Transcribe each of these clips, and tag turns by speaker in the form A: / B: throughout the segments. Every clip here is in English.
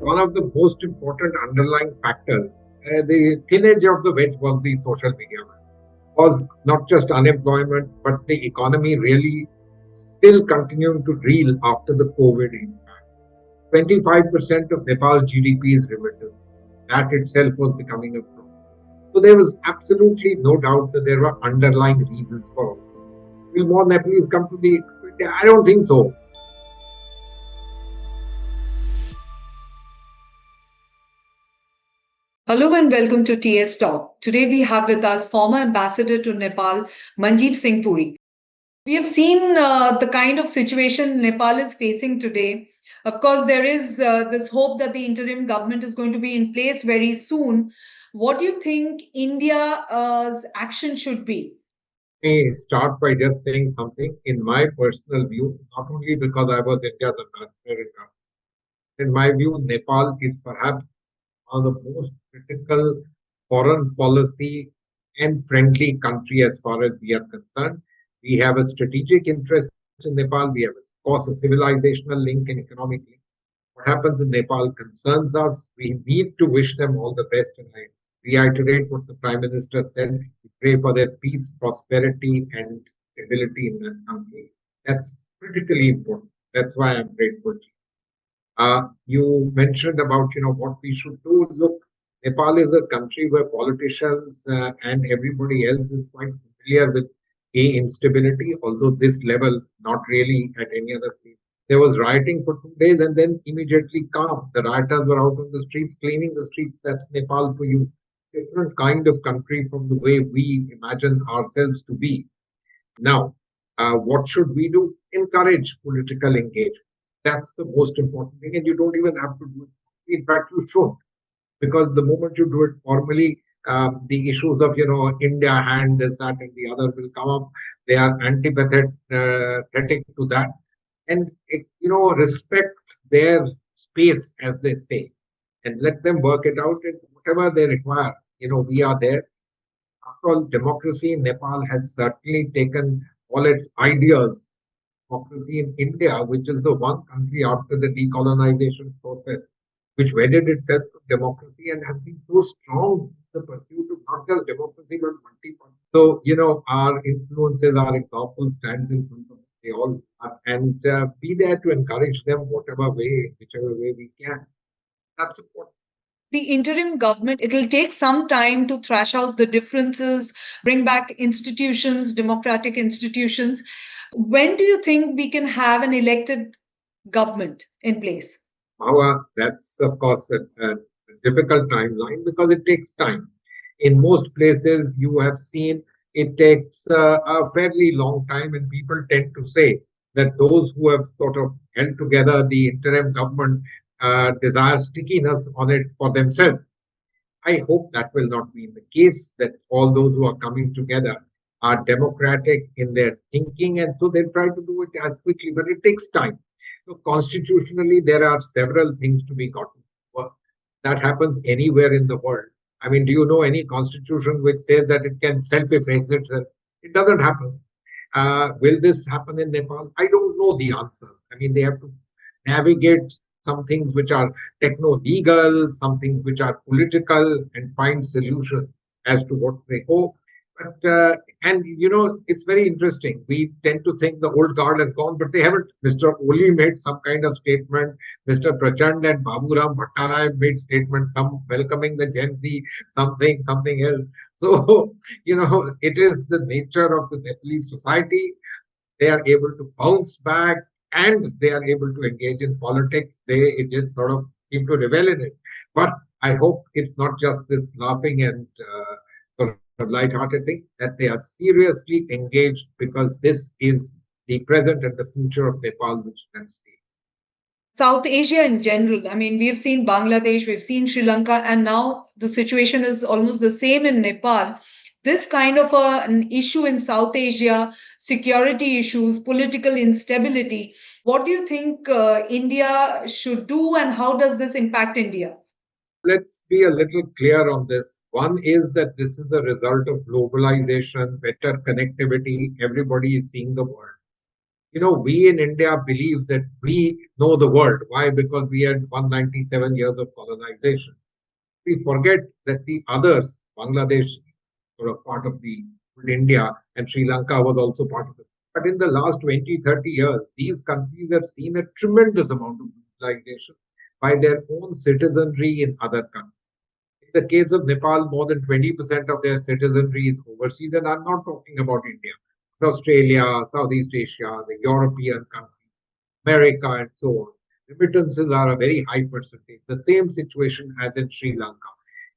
A: one of the most important underlying factors, the thin edge of the wedge was the social media. Was not just unemployment, but the economy really still continuing to reel after the COVID impact. 25% of Nepal's GDP is remittance. That itself was becoming a problem. So there was absolutely no doubt that there were underlying reasons for all. Will more Nepalese come to the? I don't think so.
B: Hello and welcome to TS Talk. Today we have with us former ambassador to Nepal, Manjeev Singh Puri. We have seen the kind of situation Nepal is facing today. Of course, there is this hope that the interim government is going to be in place very soon. What do you think India's action should be?
A: Me start by just saying something. In my personal view, not only because I was India's ambassador in my view, Nepal is perhaps one of the most critical foreign policy and friendly country as far as we are concerned. We have a strategic interest in Nepal. We have, of course, a civilizational link and economic link. What happens in Nepal concerns us. We need to wish them all the best. And I reiterate what the Prime Minister said. We pray for their peace, prosperity, and stability in that country. That's critically important. That's why I'm grateful to you. You mentioned about what we should do. Look, Nepal is a country where politicians and everybody else is quite familiar with instability, although this level not really at any other place. There was rioting for 2 days and then immediately calm. The rioters were out on the streets, cleaning the streets. That's Nepal for you. Different kind of country from the way we imagine ourselves to be. Now, what should we do? Encourage political engagement. That's the most important thing, and you don't even have to do it. In fact, you should, because the moment you do it formally, the issues of India hand this, that, and the other will come up. They are antipathetic to that, and respect their space, as they say, and let them work it out. And whatever they require, we are there. After all, democracy in Nepal has certainly taken all its ideas. Democracy in India, which is the one country after the decolonization process, which wedded itself to democracy and has been so strong in the pursuit of not just democracy but multi-party. So, our influences, our examples stand in front of us. They all are, and be there to encourage them whatever way, whichever way we can. That's important.
B: The interim government, it'll take some time to thrash out the differences, bring back institutions, democratic institutions. When do you think we can have an elected government in place?
A: That's of course a difficult timeline because it takes time. In most places, you have seen it takes a fairly long time, and people tend to say that those who have sort of held together the interim government desire stickiness on it for themselves. I hope that will not be the case, that all those who are coming together are democratic in their thinking, and so they try to do it as quickly, but it takes time. So constitutionally, there are several things to be gotten. Well, that happens anywhere in the world. I mean, do you know any constitution which says that it can self-efface itself? It doesn't happen. Will this happen in Nepal? I don't know the answers. I mean, they have to navigate some things which are techno-legal, some things which are political, and find solutions as to what they hope. But and it's very interesting. We tend to think the old guard has gone, but they haven't. Mr. Oli made some kind of statement. Mr. Prachand and Baburam Bhattacharya made statements. Some welcoming the Gen Z, some saying something else. So it is the nature of the Nepalese society. They are able to bounce back, and they are able to engage in politics. They just sort of seem to revel in it. But I hope it's not just this laughing and sort of light-hearted thing, that they are seriously engaged, because this is the present and the future of Nepal, which can stay.
B: South Asia in general, I mean, we've seen Bangladesh, we've seen Sri Lanka, and now the situation is almost the same in Nepal. This kind of an issue in South Asia, security issues, political instability, what do you think India should do, and how does this impact India?
A: Let's be a little clear on this. One is that this is a result of globalization, better connectivity. Everybody is seeing the world. We in India believe that we know the world. Why? Because we had 197 years of colonization. We forget that the others, Bangladesh, were a part of the old India, and Sri Lanka was also part of it. But in the last 20, 30 years, these countries have seen a tremendous amount of brutalization by their own citizenry in other countries. In the case of Nepal, more than 20% of their citizenry is overseas, and I'm not talking about India, but Australia, Southeast Asia, the European countries, America, and so on. Remittances are a very high percentage, the same situation as in Sri Lanka.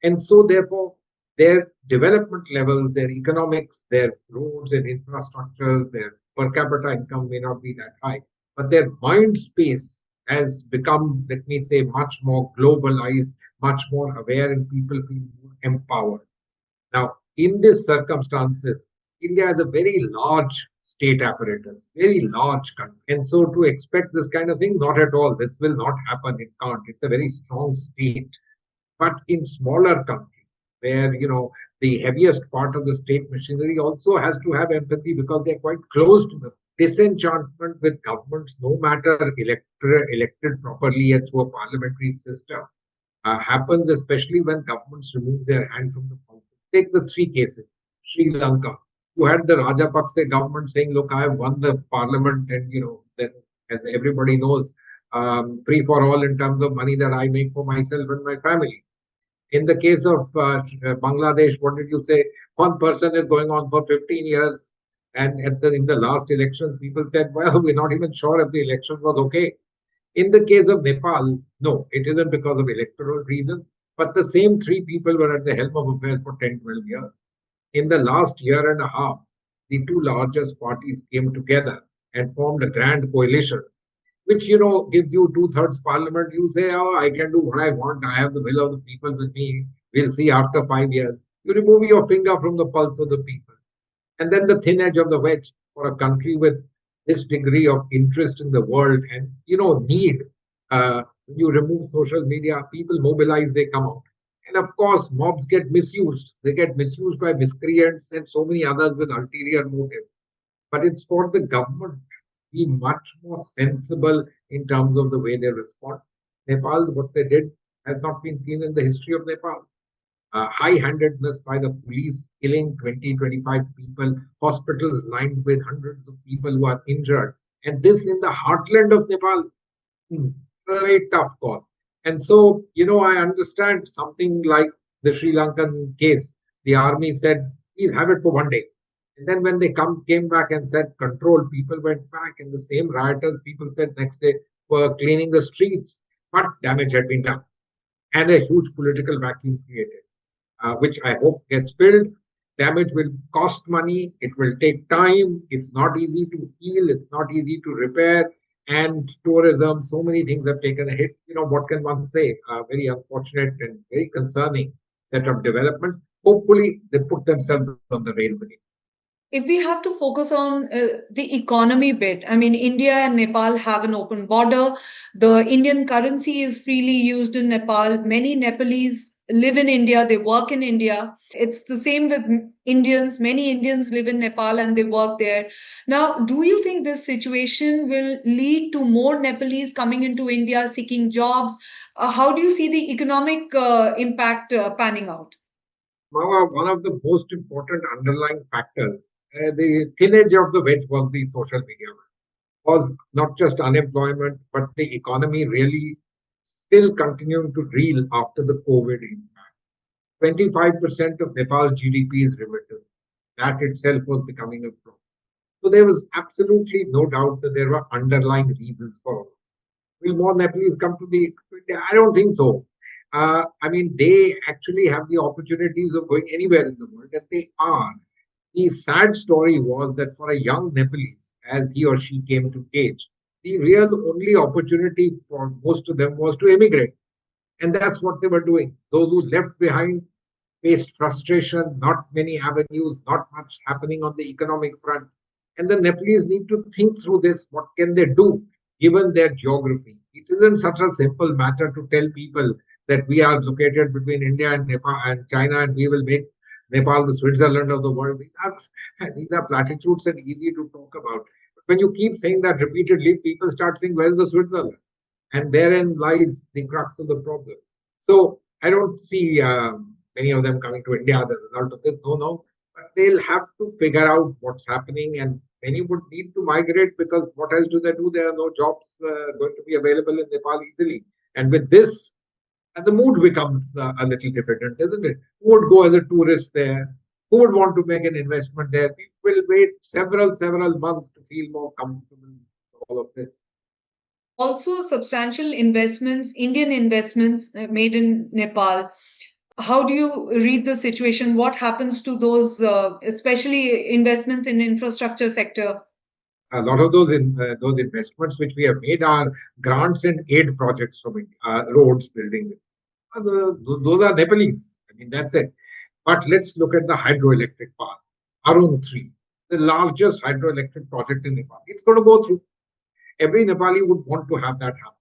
A: And so, therefore, their development levels, their economics, their roads and infrastructures, their per capita income may not be that high, but their mind space has become, let me say, much more globalized, much more aware, and people feel more empowered. Now, in these circumstances, India has a very large state apparatus, very large country. And so to expect this kind of thing, not at all. This will not happen. It can't. It's a very strong state. But in smaller countries, where the heaviest part of the state machinery also has to have empathy because they're quite close to them. Disenchantment with governments, no matter elected properly and through a parliamentary system, happens especially when governments remove their hand from the politics. Take the three cases. Sri Lanka, you had the Rajapaksa government saying, look, I have won the parliament, and then, as everybody knows, free for all in terms of money that I make for myself and my family. In the case of Bangladesh, what did you say? One person is going on for 15 years. And in the last election, people said, well, we're not even sure if the election was okay. In the case of Nepal, no, it isn't because of electoral reasons, but the same three people were at the helm of affairs for 10, 12 years. In the last year and a half, the two largest parties came together and formed a grand coalition, which, gives you two-thirds parliament. You say, oh, I can do what I want. I have the will of the people with me. We'll see after 5 years. You remove your finger from the pulse of the people. And then the thin edge of the wedge for a country with this degree of interest in the world and need. You remove social media, people mobilize, they come out. And of course, mobs get misused. They get misused by miscreants and so many others with ulterior motives. But it's for the government to be much more sensible in terms of the way they respond. Nepal, what they did has not been seen in the history of Nepal. High-handedness by the police, killing 20, 25 people, hospitals lined with hundreds of people who are injured. And this in the heartland of Nepal. A very tough call. And so, I understand something like the Sri Lankan case. The army said, please have it for one day. And then when they came back and said control, people went back, and the same rioters, people said next day, were cleaning the streets. But damage had been done, and a huge political vacuum created, which I hope gets filled. Damage will cost money. It will take time. It's not easy to heal. It's not easy to repair. And tourism, so many things have taken a hit. What can one say? Very unfortunate and very concerning set of development. Hopefully, they put themselves on the rails again.
B: If we have to focus on the economy bit, I mean, India and Nepal have an open border. The Indian currency is freely used in Nepal. Many Nepalese live in India, they work in India. It's the same with Indians. Many Indians live in Nepal and they work there. Now, do you think this situation will lead to more Nepalese coming into India seeking jobs? How do you see the economic impact panning out?
A: One of the most important underlying factors, the thin edge of the wedge was the social media, was not just unemployment, but the economy really still continuing to reel after the COVID impact. 25% of Nepal's GDP is remittance. That itself was becoming a problem. So there was absolutely no doubt that there were underlying reasons for all. Will more Nepalese come to the? I don't think so. I mean, they actually have the opportunities of going anywhere in the world, and they are. The sad story was that for a young Nepalese, as he or she came to age, the real only opportunity for most of them was to emigrate. And that's what they were doing. Those who left behind faced frustration, not many avenues, not much happening on the economic front. And the Nepalese need to think through this. What can they do given their geography? It isn't such a simple matter to tell people that we are located between India and Nepal and China, and we will make Nepal the Switzerland of the world. These are platitudes and easy to talk about. When you keep saying that repeatedly, people start saying, where's the Switzerland? And therein lies the crux of the problem. So I don't see many of them coming to India as a result of this. No, no. But they'll have to figure out what's happening, and many would need to migrate because what else do they do? There are no jobs going to be available in Nepal easily. And with this, the mood becomes a little different, isn't it? Who would go as a tourist there? Who would want to make an investment there? People will wait several months to feel more comfortable with all of this.
B: Also, substantial investments, Indian investments made in Nepal. How do you read the situation? What happens to those, especially investments in infrastructure sector?
A: A lot of those investments which we have made are grants and aid projects from India, roads building. Those are Nepalese. I mean, that's it. But let's look at the hydroelectric part. Arun 3, the largest hydroelectric project in Nepal. It's going to go through. Every Nepali would want to have that happen.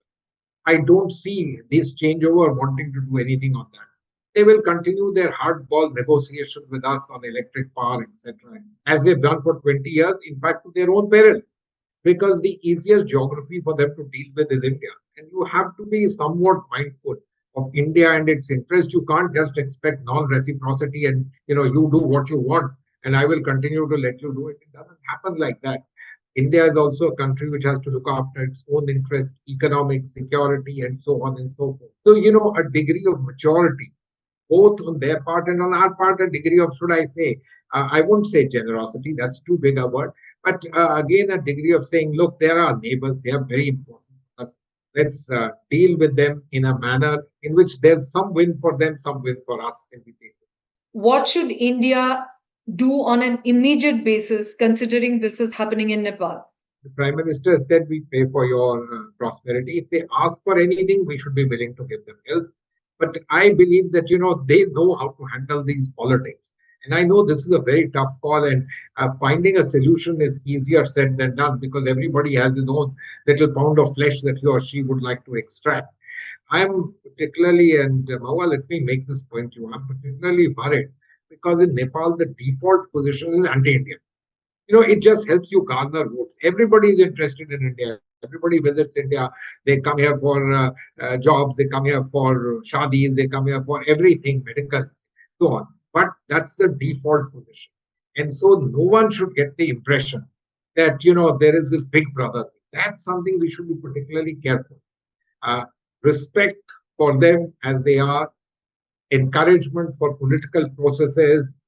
A: I don't see this changeover wanting to do anything on that. They will continue their hardball negotiation with us on electric power, etc., as they've done for 20 years, in fact, to their own peril, because the easiest geography for them to deal with is India. And you have to be somewhat mindful of India and its interest. You can't just expect non-reciprocity and you do what you want and I will continue to let you do it. It doesn't happen like that. India is also a country which has to look after its own interest, economic security, and so on and so forth. So, a degree of maturity, both on their part and on our part, a degree of, should I say, I won't say generosity, that's too big a word, but again, a degree of saying, look, there are neighbors, they are very important to us. Let's deal with them in a manner in which there's some win for them, some win for us.
B: What should India do on an immediate basis, considering this is happening in Nepal?
A: The Prime Minister said we pay for your prosperity. If they ask for anything, we should be willing to give them help. But I believe that, they know how to handle these politics. And I know this is a very tough call, and finding a solution is easier said than done because everybody has his own little pound of flesh that he or she would like to extract. I'm particularly, and Mawa, let me make this point to you, I'm particularly worried because in Nepal, the default position is anti Indian. It just helps you garner votes. Everybody is interested in India. Everybody visits India. They come here for jobs. They come here for shadis. They come here for everything, medical, so on. But that's the default position. And so no one should get the impression that, there is this big brother. That's something we should be particularly careful. Uh, Respect for them as they are, encouragement for political processes,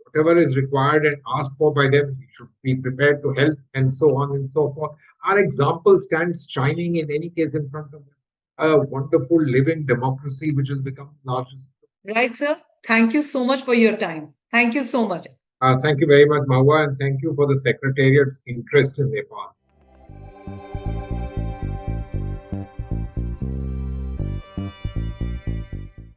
A: whatever is required and asked for by them, we should be prepared to help, and so on and so forth. Our example stands shining in any case in front of them. A wonderful living democracy which has become largest.
B: Right, sir. Thank you so much for your time. Thank you so much.
A: Thank you very much, Mawa, and thank you for the Secretariat's interest in Nepal.